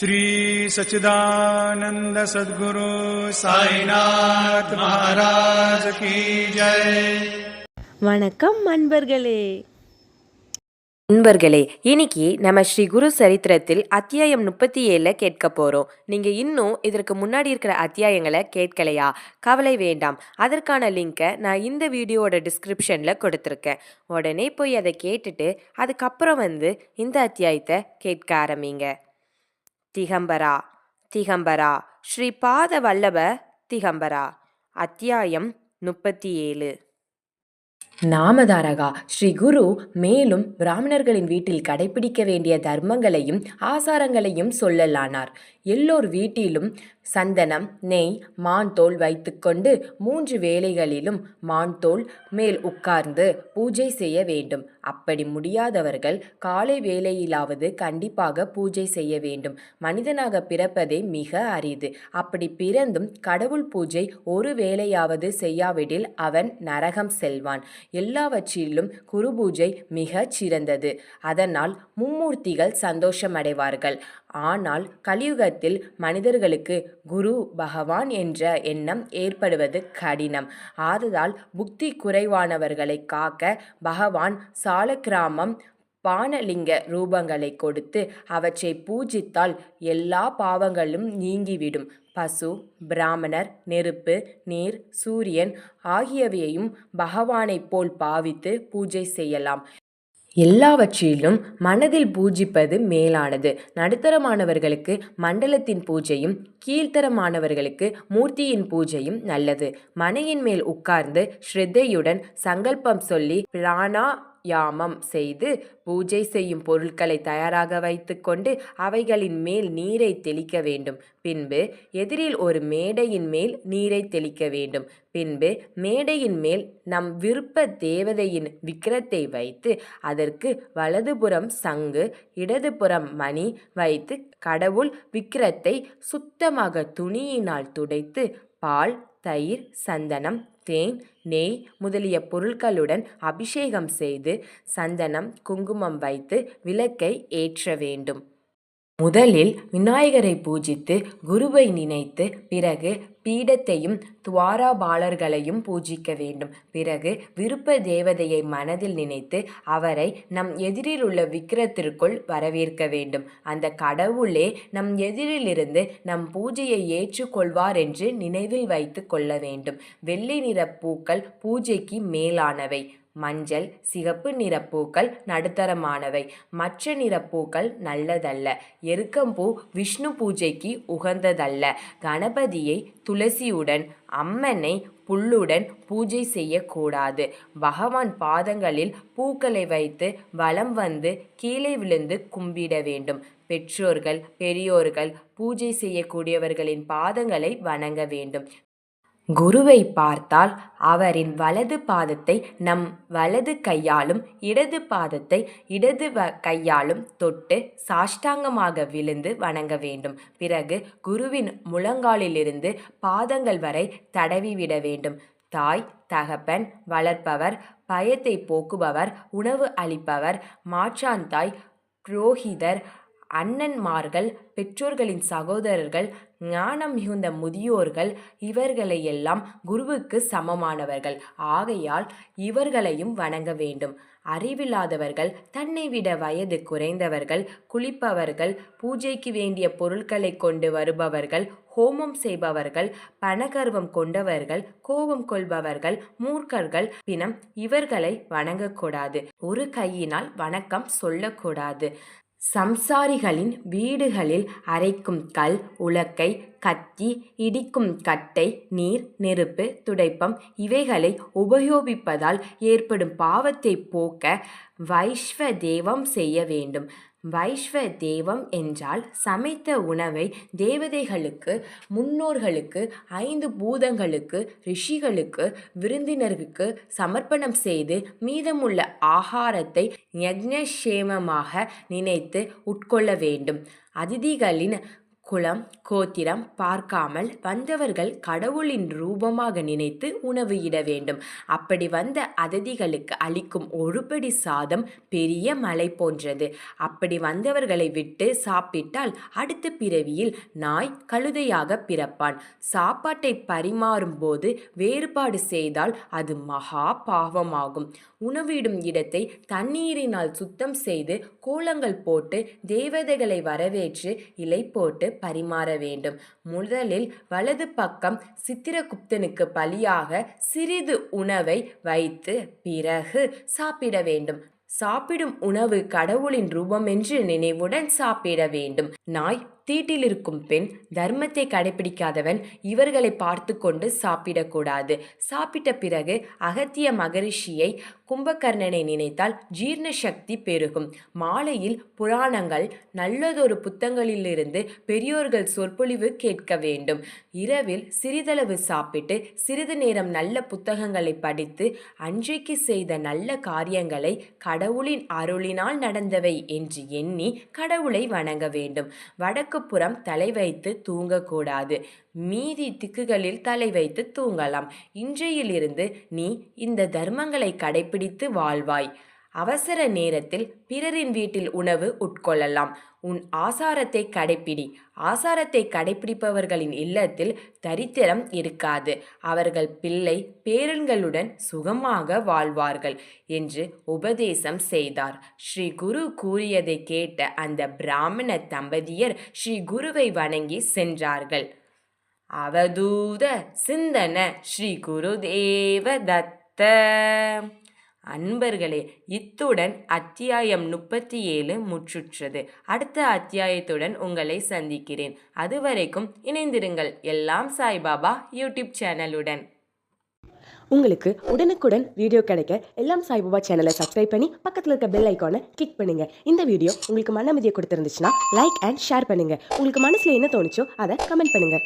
श्री सच्चिदानंद सद्गुरु साईनाथ महाराज की जय. வணக்கம் நண்பர்களே. இன்னைக்கு நம்ம ஸ்ரீ குரு சரித்திரத்தில் அத்தியாயம் 37 கேட்க போறோம். நீங்க இன்னும் இதற்கு முன்னாடி இருக்கிற அத்தியாயங்களை கேட்கலையா? கவலை வேண்டாம், அதற்கான லிங்கை நான் இந்த வீடியோவோட டிஸ்கிரிப்ஷன்ல கொடுத்துருக்கேன். உடனே போய் அதை கேட்டுட்டு அதுக்கப்புறம் இந்த அத்தியாயத்தை கேட்க ஆரம்பிங்க. திகம்பரா திகம்பரா ஸ்ரீ பாத வல்லப திகம்பரா. அத்தியாயம் 37. நாமதாரகா. ஸ்ரீ குரு மேலும் பிராமணர்களின் வீட்டில் கடைபிடிக்க வேண்டிய தர்மங்களையும் ஆசாரங்களையும் சொல்லலானார். எல்லோர் வீட்டிலும் சந்தனம், நெய், மான் தோல் வைத்துக்கொண்டு 3 வேளைகளிலும் மான் தோல் மேல் உட்கார்ந்து பூஜை செய்ய வேண்டும். அப்படி முடியாதவர்கள் காலை வேளையிலாவது கண்டிப்பாக பூஜை செய்ய வேண்டும். மனிதனாக பிறப்பதே மிக அரிது. அப்படி பிறந்தும் கடவுள் பூஜை ஒரு வேளையாவது செய்யாவிடில் அவன் நரகம் செல்வான். எல்லாவற்றிலும் குரு பூஜை மிகச் சிறந்தது. அதனால் மும்மூர்த்திகள் சந்தோஷமடைவார்கள். ஆனால் கலியுகத்தில் மனிதர்களுக்கு குரு பகவான் என்ற எண்ணம் ஏற்படுவது கடினம். ஆதலால் புத்தி குறைவானவர்களை காக்க பகவான் சாலக்கிராமம் பானலிங்க ரூபங்களை கொடுத்து அவற்றை பூஜித்தால் எல்லா பாவங்களும் நீங்கிவிடும். பசு, பிராமணர், நெருப்பு, நீர், சூரியன் ஆகியவையும் பகவானைப் போல் பாவித்து பூஜை செய்யலாம். எல்லாவற்றிலும் மனதில் பூஜிப்பது மேலானது. நடுத்தரமானவர்களுக்கு மண்டலத்தின் பூஜையும் கீழ்த்தரமானவர்களுக்கு மூர்த்தியின் பூஜையும் நல்லது. மனையின் மேல் உட்கார்ந்து ஸ்ரத்தையுடன் சங்கல்பம் சொல்லி பிராணாயாமம் செய்து பூஜை செய்யும் பொருட்களை தயாராக வைத்துக்கொண்டு அவைகளின் மேல் நீரை தெளிக்க வேண்டும். பின்பு எதிரில் ஒரு மேடையின் மேல் நீரை தெளிக்க வேண்டும். பின்பு மேடையின் மேல் நம் விருப்ப தேவதையின் விக்கிரத்தை வைத்து அதற்கு வலதுபுறம் சங்கு, இடதுபுறம் மணி வைத்து கடவுள் விக்கிரத்தை சுத்தமாக துணியினால் துடைத்து பால், தயிர், சந்தனம், தேன், நெய் முதலிய பொருட்களுடன் அபிஷேகம் செய்து சந்தனம், குங்குமம் வைத்து விளக்கை ஏற்ற வேண்டும். முதலில் விநாயகரை பூஜித்து குருவை நினைத்து பிறகு பீடத்தையும் துவாரபாலர்களையும் பூஜிக்க வேண்டும். பிறகு விருப்ப தேவதையை மனதில் நினைத்து அவரை நம் எதிரில் உள்ள விக்கிரத்திற்குள் வரவேற்க வேண்டும். அந்த கடவுளே நம் எதிரிலிருந்து நம் பூஜையை ஏற்றுக்கொள்வார் என்று நினைவில் வைத்து கொள்ள வேண்டும். வெள்ளை நிற பூக்கள் பூஜைக்கு மேலானவை. மஞ்சள், சிகப்பு நிறப்பூக்கள் நடுத்தரமானவை. மற்ற நிறப்பூக்கள் நல்லதல்ல. எருக்கம்பூ விஷ்ணு பூஜைக்கு உகந்ததல்ல. கணபதியை துளசியுடன், அம்மனை புல்லுடன் பூஜை செய்யக்கூடாது. பகவான் பாதங்களில் பூக்களை வைத்து வலம் வந்து கீழே விழுந்து கும்பிட வேண்டும். பெற்றோர்கள், பெரியோர்கள், பூஜை செய்யக்கூடியவர்களின் பாதங்களை வணங்க வேண்டும். குருவை பார்த்தால் அவரின் வலது பாதத்தை நம் வலது கையாலும் இடது பாதத்தை இடது கையாலும் தொட்டு சாஷ்டாங்கமாக விழுந்து வணங்க வேண்டும். பிறகு குருவின் முழங்காலிலிருந்து பாதங்கள் வரை தடவிவிட வேண்டும். தாய், தகப்பன், வளர்ப்பவர், பயத்தை போக்குபவர், உணவு அளிப்பவர், மாற்றாந்தாய், புரோகிதர், அண்ணன்மார்கள், பெற்றோர்களின் சகோதரர்கள், ஞானம் மிகுந்த முதியோர்கள் இவர்களையெல்லாம் குருவுக்கு சமமானவர்கள். ஆகையால் இவர்களையும் வணங்க வேண்டும். அறிவில்லாதவர்கள், தன்னை விட வயது குறைந்தவர்கள், குளிப்பவர்கள், பூஜைக்கு வேண்டிய பொருட்களை கொண்டு வருபவர்கள், ஹோமம் செய்பவர்கள், பணகர்வம் கொண்டவர்கள், கோபம் கொள்பவர்கள், மூர்க்கர்கள், பிணம் இவர்களை வணங்கக்கூடாது. ஒரு கையினால் வணக்கம் சொல்லக்கூடாது. சம்சாரிகளின் வீடுகளில் அரைக்கும் கல், உலக்கை, கத்தி, இடிக்கும் கட்டை, நீர், நெருப்பு, துடைப்பம் இவைகளை உபயோகிப்பதால் ஏற்படும் பாவத்தை போக்க வைஷ்வதேவம் செய்ய வேண்டும். வைஷ்வதேவம் என்றால் சமைத்த உணவை தேவதைகளுக்கு, முன்னோர்களுக்கு, 5 பூதங்களுக்கு, ரிஷிகளுக்கு, விருந்தினருக்கு சமர்ப்பணம் செய்து மீதமுள்ள ஆகாரத்தை யக்ஞக்ஷேமமாக நினைத்து உட்கொள்ள வேண்டும். அதிதிகளின் குலம் கோத்திரம் பார்க்காமல் வந்தவர்கள் கடவுளின் ரூபமாக நினைத்து உணவு இட வேண்டும். அப்படி வந்த அதிதிகளுக்கு அளிக்கும் ஒருபடி சாதம் பெரிய மலை போன்றது. அப்படி வந்தவர்களை விட்டு சாப்பிட்டால் அடுத்த பிறவியில் நாய் கழுதையாக பிறப்பான். சாப்பாட்டை பரிமாறும் போது வேறுபாடு செய்தால் அது மகா பாவமாகும். உணவிடும் இடத்தை தண்ணீரினால் சுத்தம் செய்து கோலங்கள் போட்டு தேவதைகளை வரவேற்று இலை போட்டு பரிமாற வேண்டும். முதலில் வலது பக்கம் சித்திரகுப்தனுக்கு பலியாக சிறிது உணவை வைத்து பிறகு சாப்பிட வேண்டும். சாப்பிடும் உணவு கடவுளின் ரூபம் என்று நினைவுடன் சாப்பிட வேண்டும். நாய் தீட்டில் இருக்கும் பெண் தர்மத்தை கடைபிடிக்காதவன் இவர்களை பார்த்து கொண்டு சாப்பிடக்கூடாது. சாப்பிட்ட பிறகு அகத்திய மகரிஷியை கும்பகர்ணனை நினைத்தால் ஜீர்ண சக்தி பெருகும். மாலையில் புராணங்கள் நல்லதொரு புத்தகங்களிலிருந்து பெரியோர்கள் சொற்பொழிவு கேட்க வேண்டும். இரவில் சிறிதளவு சாப்பிட்டு சிறிது நேரம் நல்ல புத்தகங்களை படித்து அன்றைக்கு செய்த நல்ல காரியங்களை கடவுளின் அருளினால் நடந்தவை என்று எண்ணி கடவுளை வணங்க வேண்டும். வடக்கு புறம் தலை வைத்து தூங்கக்கூடாது. மீதி திக்குகளில் தலை வைத்து தூங்கலாம். இன்றையிலிருந்து நீ இந்த தர்மங்களை கடைபிடித்து வாழ்வாய். அவசர நேரத்தில் பிறரின் வீட்டில் உணவு உட்கொள்ளலாம். உன் ஆசாரத்தை கடைப்பிடி. ஆசாரத்தை கடைப்பிடிப்பவர்களின் இல்லத்தில் தரித்திரம் இருக்காது. அவர்கள் பிள்ளை பேரன்களுடன் சுகமாக வாழ்வார்கள் என்று உபதேசம் செய்தார். ஸ்ரீ குரு கூறியதை கேட்ட அந்த பிராமண தம்பதியர் ஸ்ரீ குருவை வணங்கி சென்றார்கள். அவதூத சிந்தன ஸ்ரீ குருதேவ தத்த. அன்பர்களே, இத்துடன் அத்தியாயம் 37 முற்றுற்றது. அடுத்த அத்தியாயத்துடன் உங்களை சந்திக்கிறேன். அதுவரைக்கும் இணைந்திருங்கள் எல்லாம் சாய்பாபா யூடியூப் சேனலுடன். உங்களுக்கு உடனுக்குடன் வீடியோ கிடைக்க எல்லாம் சாய்பாபா சேனலை சப்ஸ்கிரைப் பண்ணி பக்கத்தில் இருக்க பெல் ஐக்கானை கிளிக் பண்ணுங்க. இந்த வீடியோ உங்களுக்கு மன அமைதியை கொடுத்துருந்துச்சுன்னா லைக் அண்ட் ஷேர் பண்ணுங்க. உங்களுக்கு மனசுல என்ன தோணுச்சோ அதை கமெண்ட் பண்ணுங்க.